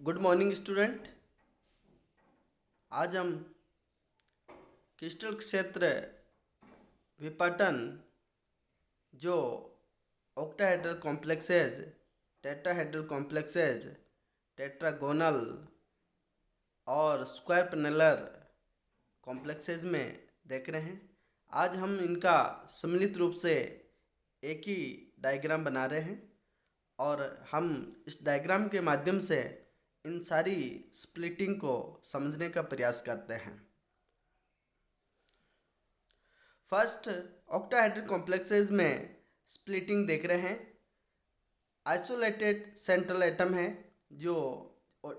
Good morning student. आज हम crystal क्षेत्र विपाटन जो octahedral complexes, tetrahedral complexes, tetragonal और स्क्वायर पैनेलर कॉम्प्लेक्सेज में देख रहे हैं। आज हम इनका सम्मिलित रूप से एक ही डायग्राम बना रहे हैं और हम इस डायग्राम के माध्यम से इन सारी स्प्लिटिंग को समझने का प्रयास करते हैं। फर्स्ट, ऑक्टाहेड्रल कॉम्प्लेक्सेज में स्प्लिटिंग देख रहे हैं। आइसोलेटेड सेंट्रल एटम है जो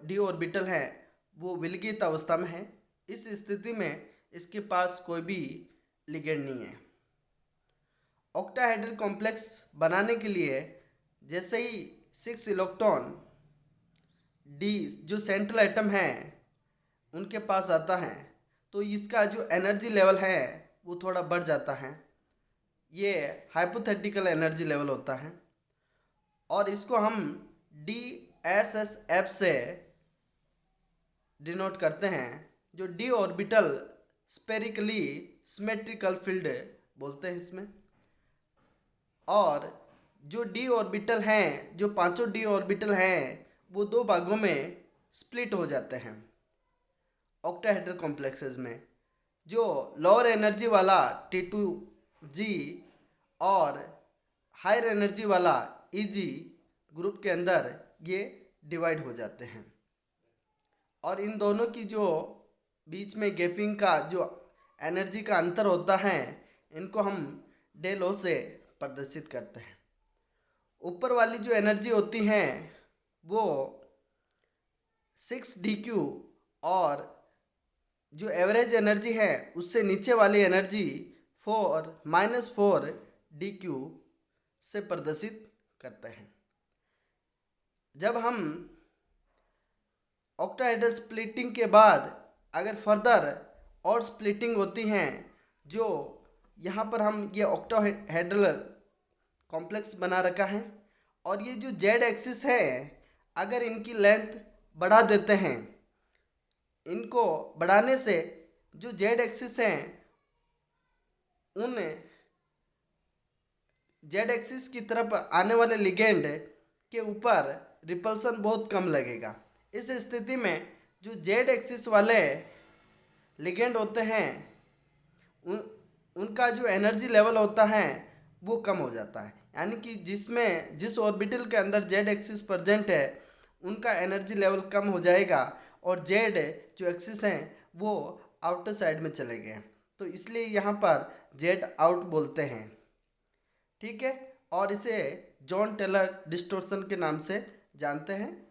डी ऑर्बिटल है वो विलगित अवस्था में है। इस स्थिति में इसके पास कोई भी लिगेंड नहीं है। ऑक्टाहेड्रल कॉम्प्लेक्स बनाने के लिए जैसे ही 6 इलेक्ट्रॉन डी जो सेंट्रल एटम है उनके पास आता है तो इसका जो एनर्जी लेवल है वो थोड़ा बढ़ जाता है। ये हाइपोथेटिकल एनर्जी लेवल होता है और इसको हम DSSF से डिनोट करते हैं, जो D orbital spherically symmetrical field बोलते हैं इसमें। और जो डी ऑर्बिटल हैं, जो पांचों डी ऑर्बिटल हैं, वो दो भागों में स्प्लिट हो जाते हैं ऑक्टाहेड्रल कॉम्प्लेक्सेस में। जो लोअर एनर्जी वाला T2G और हायर एनर्जी वाला EG ग्रुप के अंदर ये डिवाइड हो जाते हैं और इन दोनों की जो बीच में गैपिंग का जो एनर्जी का अंतर होता है इनको हम डेल ओ से प्रदर्शित करते हैं। ऊपर वाली जो एनर्जी होती हैं वो 6dq और जो एवरेज एनर्जी है उससे नीचे वाली एनर्जी -4dq से प्रदर्शित करते हैं। जब हम ऑक्टाहेड्रल स्प्लिटिंग के बाद अगर फर्दर और स्प्लिटिंग होती हैं, जो यहाँ पर हम ये ऑक्टाहेड्रल कॉम्प्लेक्स बना रखा है और ये जो जेड एक्सिस है अगर इनकी लेंथ बढ़ा देते हैं, इनको बढ़ाने से जो जेड एक्सिस हैं उन जेड एक्सिस की तरफ आने वाले लिगेंड के ऊपर रिपल्सन बहुत कम लगेगा। इस स्थिति में जो जेड एक्सिस वाले लिगेंड होते हैं उनका जो एनर्जी लेवल होता है वो कम हो जाता है, यानी कि जिस ऑर्बिटल के अंदर जेड एक्सिस प्रेजेंट है उनका एनर्जी लेवल कम हो जाएगा और जेड जो एक्सिस हैं वो आउटर साइड में चले गए, तो इसलिए यहाँ पर जेड आउट बोलते हैं। ठीक है, और इसे जॉन टेलर डिस्टोर्शन के नाम से जानते हैं।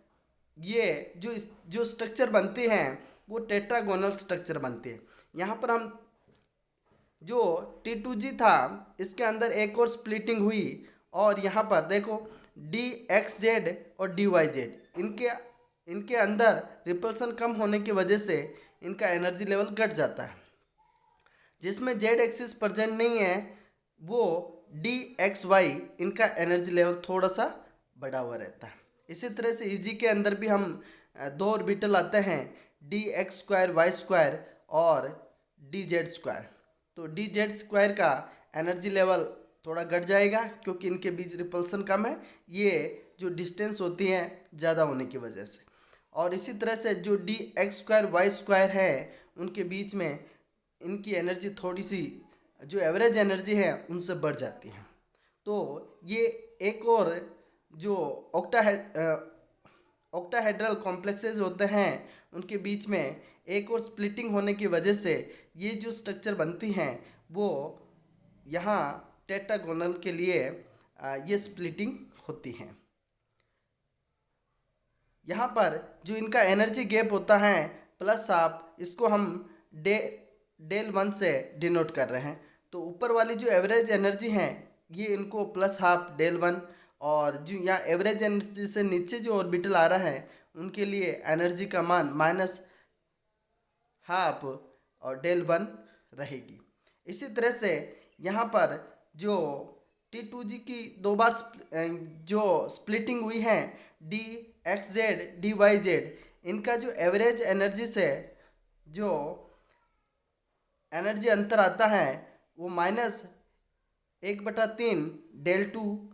ये जो स्ट्रक्चर बनती हैं वो टेट्रागोनल स्ट्रक्चर बनती है। यहाँ पर हम जो T2G था इसके अंदर एक और स्प्लिटिंग हुई और यहाँ पर देखो DXZ और DYZ इनके अंदर रिपल्सन कम होने की वजह से इनका एनर्जी लेवल घट जाता है। जिसमें जेड एक्सिस प्रेजेंट नहीं है वो DXY इनका एनर्जी लेवल थोड़ा सा बढ़ा हुआ रहता है। इसी तरह से EG के अंदर भी हम दो ऑर्बिटल आते हैं DX2Y2 और DZ2। तो DZ2 का एनर्जी लेवल थोड़ा घट जाएगा क्योंकि इनके बीच रिपल्सन कम है, ये जो डिस्टेंस होती है ज़्यादा होने की वजह से। और इसी तरह से जो DX2Y2 है उनके बीच में इनकी एनर्जी थोड़ी सी जो एवरेज एनर्जी है उनसे बढ़ जाती है। तो ये एक और जो ऑक्टाहेड्रल कॉम्प्लेक्सेज होते हैं उनके बीच में एक और स्प्लिटिंग होने की वजह से ये जो स्ट्रक्चर बनती हैं वो यहाँ टेट्रागोनल के लिए ये स्प्लिटिंग होती हैं। यहाँ पर जो इनका एनर्जी गैप होता है प्लस हाफ, इसको हम डेल 1 से डिनोट कर रहे हैं। तो ऊपर वाली जो एवरेज एनर्जी है ये इनको प्लस हाफ डेल 1 और जो यहाँ एवरेज एनर्जी से नीचे जो ऑर्बिटल आ रहा है उनके लिए एनर्जी का मान -हाफ और डेल 1 रहेगी। इसी तरह से यहाँ पर जो T2G की दो बार जो स्प्लिटिंग हुई है d x z d y z, इनका जो एवरेज एनर्जी से जो एनर्जी अंतर आता है वो -1/3 डेल टू,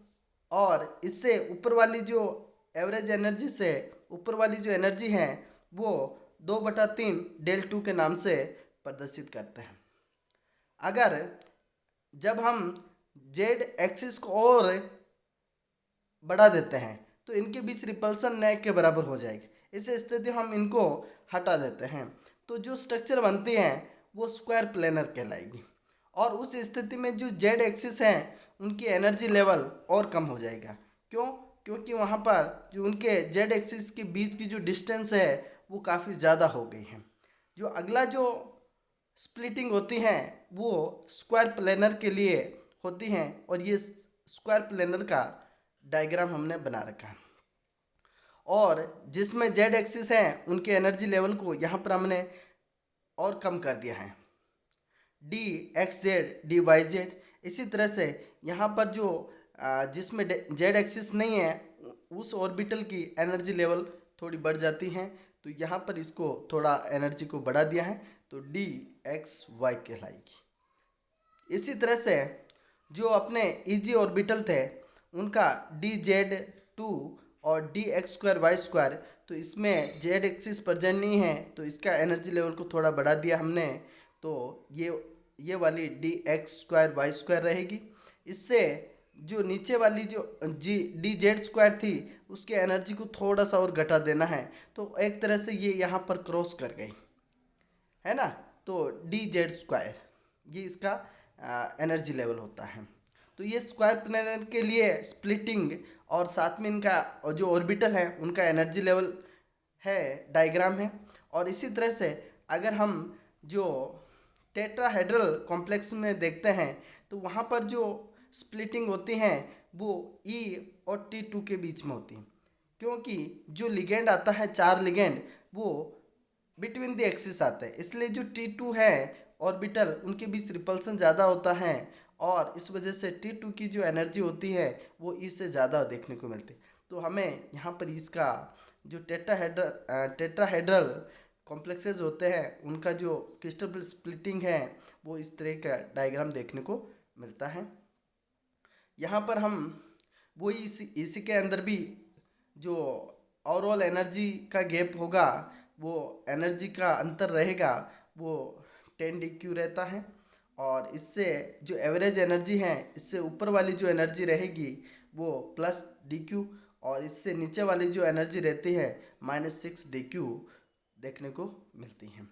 और इससे ऊपर वाली जो एवरेज एनर्जी से ऊपर वाली जो एनर्जी है वो 2/3 डेल टू के नाम से प्रदर्शित करते हैं। अगर जब हम जेड एक्सिस को और बढ़ा देते हैं तो इनके बीच रिपल्सन नेक के बराबर हो जाएगी। इस स्थिति हम इनको हटा देते हैं तो जो स्ट्रक्चर बनती है वो स्क्वायर प्लेनर कहलाएगी, और उस स्थिति में जो जेड एक्सिस है उनकी एनर्जी लेवल और कम हो जाएगा। क्यों? क्योंकि वहाँ पर जो उनके जेड एक्सिस के बीच की जो डिस्टेंस है वो काफ़ी ज़्यादा हो गई है। जो अगला जो स्प्लिटिंग होती है वो स्क्वायर प्लेनर के लिए होती हैं, और ये स्क्वायर प्लेनर का डायग्राम हमने बना रखा है, और जिसमें जेड एक्सिस है उनके एनर्जी लेवल को यहाँ पर हमने और कम कर दिया है, d x z d y z. इसी तरह से यहाँ पर जो जिसमें जेड एक्सिस नहीं है उस ऑर्बिटल की एनर्जी लेवल थोड़ी बढ़ जाती है, तो यहाँ पर इसको थोड़ा एनर्जी को बढ़ा दिया है तो डी एक्स वाई कहलाएगी। इसी तरह से जो अपने इजी ऑर्बिटल थे उनका डी जेड टू और d x square y square, तो इसमें जेड एक्सिस प्रेजेंट नहीं है तो इसका एनर्जी लेवल को थोड़ा बढ़ा दिया हमने, तो ये वाली d x square y square रहेगी। इससे जो नीचे वाली जो डी जेड स्क्वायर थी उसके एनर्जी को थोड़ा सा और घटा देना है, तो एक तरह से ये यहाँ पर क्रॉस कर गई है ना, तो डी जेड स्क्वायर ये इसका एनर्जी लेवल होता है। तो ये स्क्वायर प्लेनर के लिए स्प्लिटिंग और साथ में इनका जो ऑर्बिटल है उनका एनर्जी लेवल है डायग्राम है। और इसी तरह से अगर हम जो टेट्राहेड्रल कॉम्प्लेक्स में देखते हैं तो वहाँ पर जो स्प्लिटिंग होती हैं वो ई और T2 के बीच में होती है, क्योंकि जो लिगेंड आता है 4 लिगेंड वो बिटवीन द एक्सिस आता है, इसलिए जो T2 है ऑर्बिटल उनके बीच रिपल्सन ज़्यादा होता है, और इस वजह से T2 की जो एनर्जी होती है वो ई से ज़्यादा देखने को मिलती है। तो हमें यहाँ पर इसका जो टेट्राहेड्रल कॉम्प्लेक्सेस होते हैं उनका जो क्रिस्टल स्प्लिटिंग है वो इस तरह का डायग्राम देखने को मिलता है। यहाँ पर हम वही इसी के अंदर भी जो ओवरऑल एनर्जी का गैप होगा वो एनर्जी का अंतर रहेगा वो 10 DQ रहता है, और इससे जो एवरेज एनर्जी है इससे ऊपर वाली जो एनर्जी रहेगी वो +DQ, और इससे नीचे वाली जो एनर्जी रहती है -6 DQ देखने को मिलती है।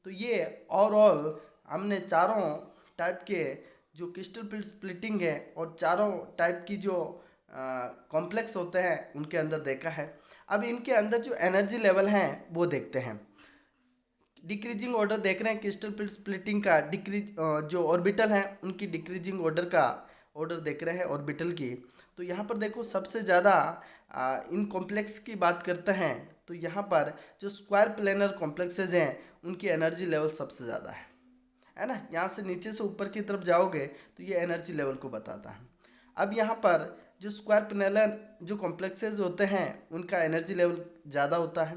तो ये ओवरऑल हमने चारों टाइप के जो क्रिस्टल स्प्लिटिंग है और चारों टाइप की जो कॉम्प्लेक्स होते हैं उनके अंदर देखा है। अब इनके अंदर जो एनर्जी लेवल हैं वो देखते हैं। डिक्रीजिंग ऑर्डर देख रहे हैं क्रिस्टल स्प्लिटिंग का, जो ऑर्बिटल हैं उनकी डिक्रीजिंग ऑर्डर का ऑर्डर देख रहे हैं ऑर्बिटल की। तो यहाँ पर देखो सबसे ज़्यादा इन कॉम्प्लेक्स की बात करते हैं तो यहाँ पर जो स्क्वायर प्लेनर कॉम्प्लेक्सेज हैं उनकी एनर्जी लेवल सबसे ज़्यादा है ना। यहाँ से नीचे से ऊपर की तरफ जाओगे तो ये एनर्जी लेवल को बताता है। अब यहाँ पर जो स्क्वायर प्लेनर जो कॉम्प्लेक्सेज होते हैं उनका एनर्जी लेवल ज़्यादा होता है,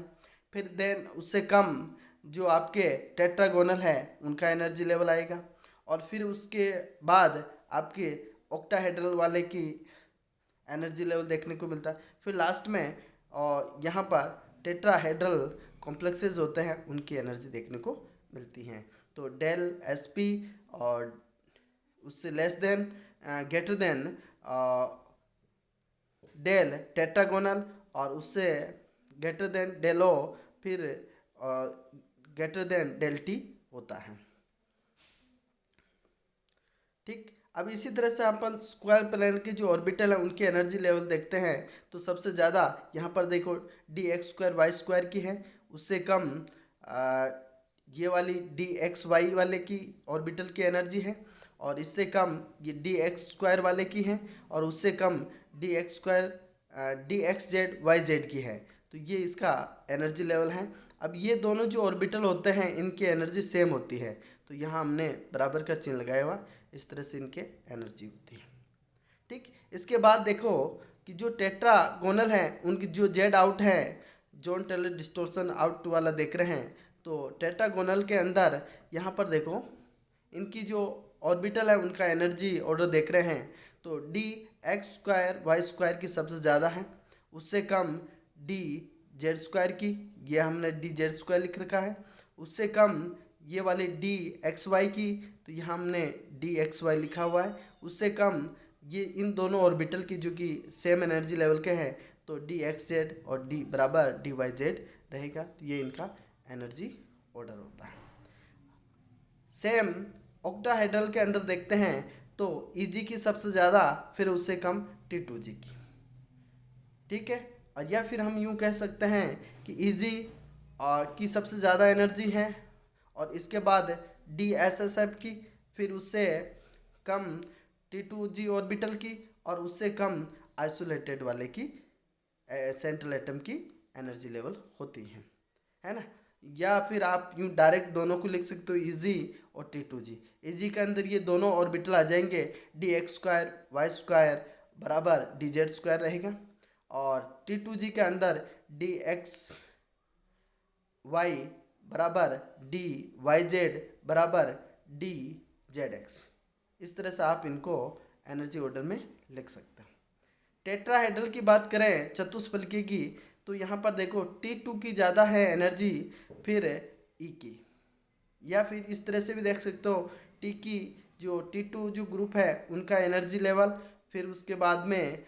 फिर देन उससे कम जो आपके टेट्रागोनल है उनका एनर्जी लेवल आएगा, और फिर उसके बाद आपके ऑक्टाहेड्रल वाले की एनर्जी लेवल देखने को मिलता है। फिर लास्ट में और यहाँ पर टेट्राहेड्रल कॉम्प्लेक्सेस होते हैं उनकी एनर्जी देखने को मिलती हैं। तो डेल SP और उससे less than greater than del tetragonal, और उससे ग्रेटर देन डेल O, फिर ग्रेटर देन डेल T होता है। ठीक, अब इसी तरह से अपन स्क्वायर प्लेन के जो ऑर्बिटल है उनकी एनर्जी लेवल देखते हैं। तो सबसे ज़्यादा यहाँ पर देखो DX स्क्वायर वाई स्क्वायर की है, उससे कम ये वाली DXY वाले की ऑर्बिटल की एनर्जी है, और इससे कम ये DX स्क्वायर वाले की है, और उससे कम DX स्क्वायर DXZYZ की है। तो ये इसका एनर्जी लेवल है। अब ये दोनों जो ऑर्बिटल होते हैं इनकी एनर्जी सेम होती है, तो यहाँ हमने बराबर का चिन्ह लगाया हुआ, इस तरह से इनके एनर्जी होती है। ठीक, इसके बाद देखो कि जो टेट्रागोनल हैं उनकी जो जेड आउट है, जॉन टेलर डिस्टोर्शन आउट वाला देख रहे हैं, तो टेट्रागोनल के अंदर यहाँ पर देखो इनकी जो ऑर्बिटल है उनका एनर्जी ऑर्डर देख रहे हैं, तो d x square y square की सबसे ज़्यादा है, उससे कम डी जेड स्क्वायर की, ये हमने डी जेड स्क्वायर लिख रखा है, उससे कम ये वाली डी एक्स वाई की, तो यहाँ हमने डी एक्स वाई लिखा हुआ है, उससे कम ये इन दोनों ऑर्बिटल की जो कि सेम एनर्जी लेवल के हैं, तो डी एक्स जेड और डी बराबर डी वाई जेड रहेगा, तो ये इनका एनर्जी ऑर्डर होता है। सेम ऑक्टाहेड्रल के अंदर देखते हैं तो ईजी की सबसे ज़्यादा, फिर उससे कम T2G की, ठीक है। और या फिर हम यूँ कह सकते हैं कि ईजी की सबसे ज़्यादा एनर्जी है और इसके बाद DSSF की, फिर उससे कम T2G ऑर्बिटल की और उससे कम आइसोलेटेड वाले की सेंट्रल एटम की एनर्जी लेवल होती है ना। या फिर आप यूँ डायरेक्ट दोनों को लिख सकते हो, ईजी और T2G। ईजी के अंदर ये दोनों ऑर्बिटल आ जाएंगे, d x square y square बराबर डी जेड स्क्वायर रहेगा, और T2G के अंदर डी एक्स वाई बराबर डी वाई जेड बराबर डी जेड एक्स। इस तरह से आप इनको एनर्जी ऑर्डर में लिख सकते हैं। टेट्राहेड्रल की बात करें चतुष्फलकी की, तो यहाँ पर देखो T2 की ज़्यादा है एनर्जी, फिर E की, या फिर इस तरह से भी देख सकते हो T की जो T2 जो ग्रुप है उनका एनर्जी लेवल, फिर उसके बाद में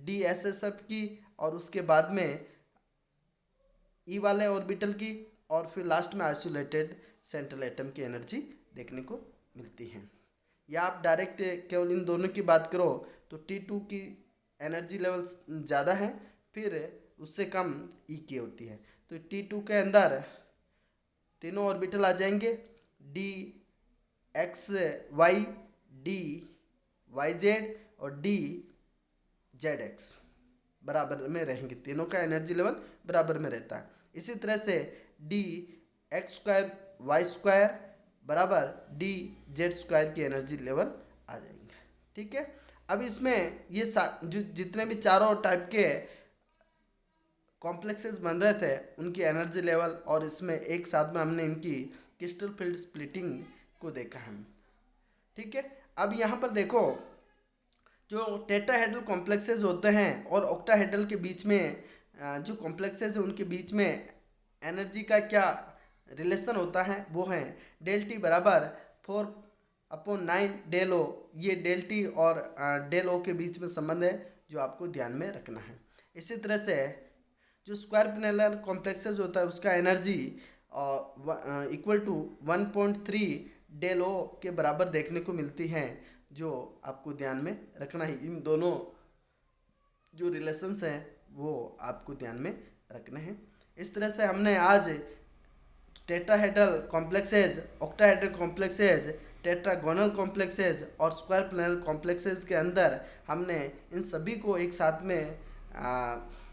DSSF की और उसके बाद में E वाले ऑर्बिटल की, और फिर लास्ट में आइसोलेटेड सेंट्रल एटम की एनर्जी देखने को मिलती है। या आप डायरेक्ट केवल इन दोनों की बात करो तो T2 की एनर्जी लेवल ज़्यादा है, फिर उससे कम E की होती है, तो T2 के अंदर तीनों ऑर्बिटल आ जाएंगे, d x y d y z और डी जेड एक्स बराबर में रहेंगे, तीनों का एनर्जी लेवल बराबर में रहता है। इसी तरह से d x square y square बराबर डी जेड स्क्वायर की एनर्जी लेवल आ जाएंगे, ठीक है। अब इसमें ये जो जितने भी चारों टाइप के कॉम्प्लेक्सेस बन रहे थे उनकी एनर्जी लेवल, और इसमें एक साथ में हमने इनकी क्रिस्टल फील्ड स्प्लिटिंग को देखा है, ठीक है। अब यहाँ पर देखो जो टेट्राहेड्रल कॉम्प्लेक्सेस होते हैं और ऑक्टाहेड्रल के बीच में जो कॉम्प्लेक्सेस है उनके बीच में एनर्जी का क्या रिलेशन होता है, वो है डेल टी बराबर 4/9 डेल ओ। ये डेल टी और डेल ओ के बीच में संबंध है जो आपको ध्यान में रखना है। इसी तरह से जो स्क्वायर प्लेनर कॉम्प्लेक्सेस होता है उसका energy equal to 1.3 del O के बराबर देखने को मिलती है, जो आपको ध्यान में रखना है। इन दोनों जो रिलेशंस हैं वो आपको ध्यान में रखने हैं। इस तरह से हमने आज tetrahedral complexes, octahedral complexes, tetragonal complexes और स्क्वायर प्लेनर कॉम्प्लेक्सेज के अंदर हमने इन सभी को एक साथ में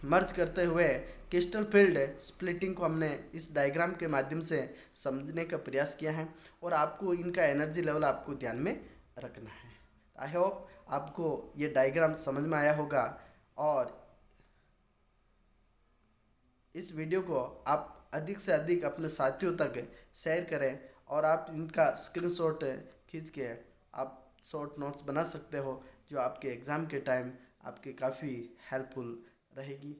मर्ज करते हुए क्रिस्टल फील्ड स्प्लिटिंग को हमने इस डायग्राम के माध्यम से समझने का प्रयास किया है, और आपको इनका एनर्जी लेवल आपको ध्यान में रखना है। आई होप आपको ये डायग्राम समझ में आया होगा, और इस वीडियो को आप अधिक से अधिक अपने साथियों तक शेयर करें, और आप इनका स्क्रीनशॉट खींच के आप शॉर्ट नोट्स बना सकते हो, जो आपके एग्ज़ाम के टाइम आपके काफ़ी हेल्पफुल रहेगी।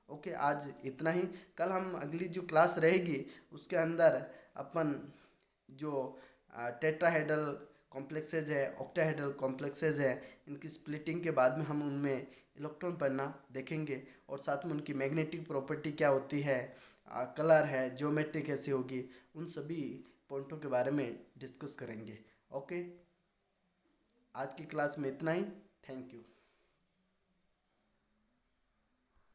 ओके, आज इतना ही। कल हम अगली जो क्लास रहेगी उसके अंदर अपन जो टेट्राहेड्रल कॉम्प्लेक्सेज है, ऑक्टाहेड्रल कॉम्प्लेक्सेज है, इनकी स्प्लिटिंग के बाद में हम उनमें इलेक्ट्रॉन पढ़ना देखेंगे, और साथ में उनकी मैग्नेटिक प्रॉपर्टी क्या होती है, कलर है, ज्योमेट्री कैसी होगी, उन सभी पॉइंटों के बारे में डिस्कस करेंगे। ओके, आज की क्लास में इतना ही। Thank you.